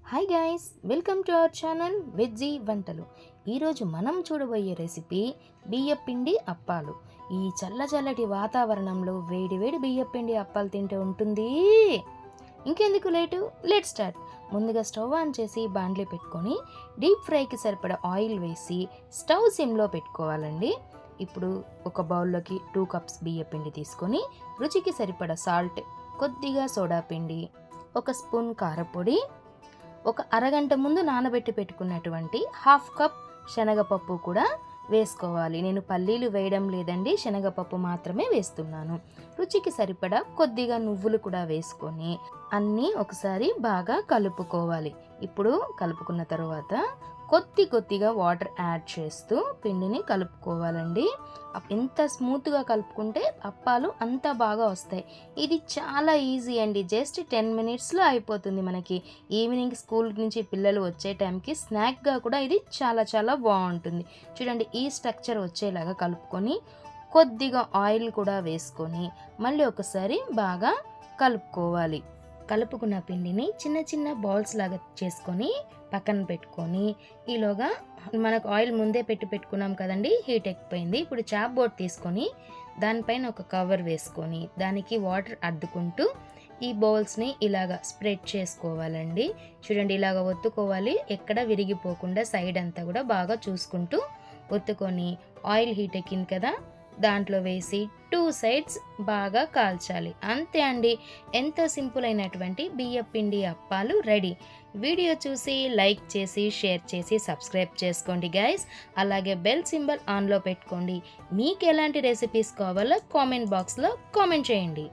Hi guys, welcome to our channel veggie వంటలు. ఈరోజు మనం చూడబోయే రెసిపీ బియ్యపిండి అప్పాలు. ఈ చల్లటి వాతావరణంలో వేడి వేడి బియ్యపిండి అప్పాలు తింటే ఉంటుంది. ఇంకెందుకు లేటు, లెట్ స్టార్ట్. ముందుగా స్టవ్ ఆన్ చేసి బాండ్లీ పెట్టుకొని డీప్ ఫ్రైకి సరిపడా ఆయిల్ వేసి స్టవ్ సిమ్లో పెట్టుకోవాలండి. ఇప్పుడు ఒక బౌల్లోకి 2 కప్స్ బియ్యపిండి తీసుకొని రుచికి సరిపడా సాల్ట్, కొద్దిగా సోడా పిండి, 1 స్పూన్ కారపొడి, ఒక అరగంట ముందు నానబెట్టి పెట్టుకున్నటువంటి 1/2 కప్ శనగపప్పు కూడా వేసుకోవాలి. నేను పల్లీలు వేయడం లేదండి, శనగపప్పు మాత్రమే వేస్తున్నాను. రుచికి సరిపడా కొద్దిగా నువ్వులు కూడా వేసుకొని అన్నీ ఒకసారి బాగా కలుపుకోవాలి. ఇప్పుడు కలుపుకున్న తర్వాత కొద్దిగా వాటర్ యాడ్ చేస్తూ పిండిని కలుపుకోవాలండి. ఎంత స్మూత్గా కలుపుకుంటే అప్పాలు అంత బాగా వస్తాయి. ఇది చాలా ఈజీ అండి, జస్ట్ 10 మినిట్స్లో అయిపోతుంది. మనకి ఈవినింగ్ స్కూల్ నుంచి పిల్లలు వచ్చే టైంకి స్నాక్గా కూడా ఇది చాలా బాగుంటుంది. చూడండి, ఈ స్ట్రక్చర్ వచ్చేలాగా కలుపుకొని కొద్దిగా ఆయిల్ కూడా వేసుకొని మళ్ళీ ఒకసారి బాగా కలుపుకోవాలి. కలుపుకున్న పిండిని చిన్న బాల్స్ లాగా చేసుకొని పక్కన పెట్టుకొని, ఈలోగా మనకు ఆయిల్ ముందే పెట్టుకున్నాం కదండి, హీట్ ఎక్కిపోయింది. ఇప్పుడు చాప్ బోర్డ్ తీసుకొని దానిపైన ఒక కవర్ వేసుకొని దానికి వాటర్ అద్దుకుంటూ ఈ బౌల్స్ని ఇలాగా స్ప్రెడ్ చేసుకోవాలండి. చూడండి, ఇలాగ ఒత్తుకోవాలి, ఎక్కడ విరిగిపోకుండా సైడ్ అంతా కూడా బాగా చూసుకుంటూ ఒత్తుకొని ఆయిల్ హీట్ ఎక్కింది కదా, దాంట్లో వేసి 2 సైడ్స్ బాగా కాల్చాలి. అంతే అండి, ఎంతో సింపుల్ అయినటువంటి బియ్యపిండి అప్పాలు రెడీ. వీడియో చూసి లైక్ చేసి షేర్ చేసి సబ్స్క్రైబ్ చేసుకోండి గైస్. అలాగే బెల్ సింబల్ ఆన్లో పెట్టుకోండి. మీకు ఎలాంటి రెసిపీస్ కావాలో కామెంట్ బాక్స్లో కామెంట్ చేయండి.